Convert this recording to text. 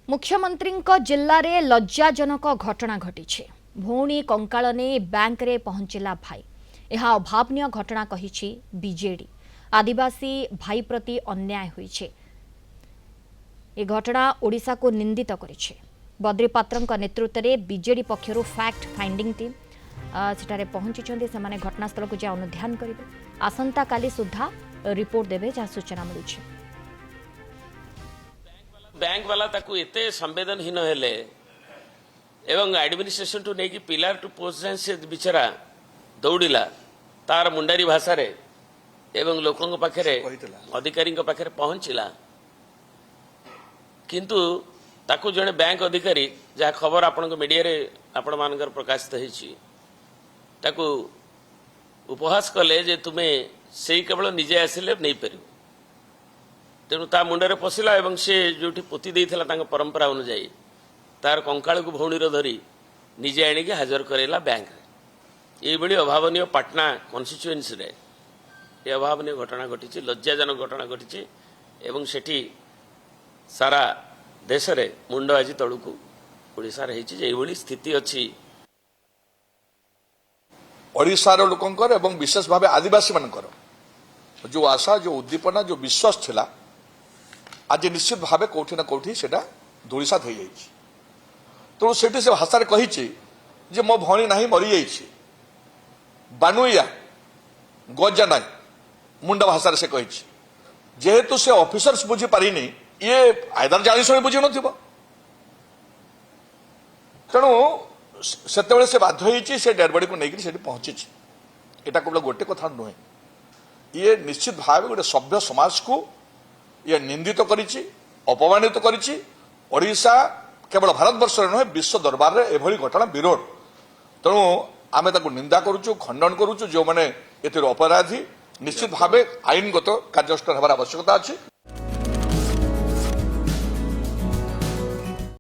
मुख्यमंत्री जिले में लज्जाजनक घटना घटी भौणी कंकाल ने बैंक रे पहुंचला भाई यह अभावनीय घटना कही बीजेडी आदिवासी भाई प्रति अन्याय होइछे। ए घटना ओडिशा को निंदित करिछे। बद्री पात्र नेतृत्व में बीजेडी पक्षर फैक्ट फाइंडिंग टीम सेठारे पहुंची से घटनास्थल को जा अनुध्यान करेंगे। आसंता काली सुधा रिपोर्ट देवे जहाँ सूचना मिलूँ। बैंक वाला ताकू एते संवेदनहीन हेले एवं एडमिनिस्ट्रेशन टू नेकी पिलर टू पोस्ट से बिचरा दौड़िला तार मुंडारी भाषा रे एवं लोकों पाखरे अधिकारी पाखरे पहुंचला किंतु ताकू जने बैंक अधिकारी जहाँ खबर आपण मीडिया रे आपण मानकर प्रकाशित होईची ताकू उपहास कले जे तुमे से केवल निजे आसिले नहीं पार तेणु ता मुंडरे पशिला एवं से जो पोती देइथिला तांग परंपरा अनुसार तार कंकाल को भौणीर धरी निजे आनिक हाजर करेला बैंक ये अभावनीय पाटना कन्स्टिट्युएन्सी रे ये अभावनीय घटना घटी लज्जाजनक घटना घटी एवं सेठी सारा देश रे मुंड आज तलू ओडिशा रे स्थिति अच्छी। ओडिशार लोकंकर एवं विशेष भाव आदिवासी मानकर जो आशा जो उद्दीपना जो विश्वास थिला आज निश्चित भाव कौटी ना कौटी से धूलिसात हो जाइए। तेणु से भाषा कही मो भौणी ना मरी जाइए बानुया गजा ना मुंडा भाषा से कही जेहेतु से ऑफिसर्स बुझी पारिनी ये आयदर जानी शुणी बुझी न तेणु से से बाध्य होती से डेड बॉडी को लेकिन पहुंची यहाँ केवल गोटे कथा नुहे ये निश्चित भाव गोटे सभ्य समाज को ये निंदित करिछि अपमानित करिछि। ओडिशा केवल भारतवर्ष नुहे विश्व दरबार रे एभली घटना विरोध तेणु आमे ताको निंदा करूछु खंडन करूछु जो माने एतिर अपराधी निश्चित भाव आईनगत कार्यानुष्ठान हेबार आवश्यकता अछि।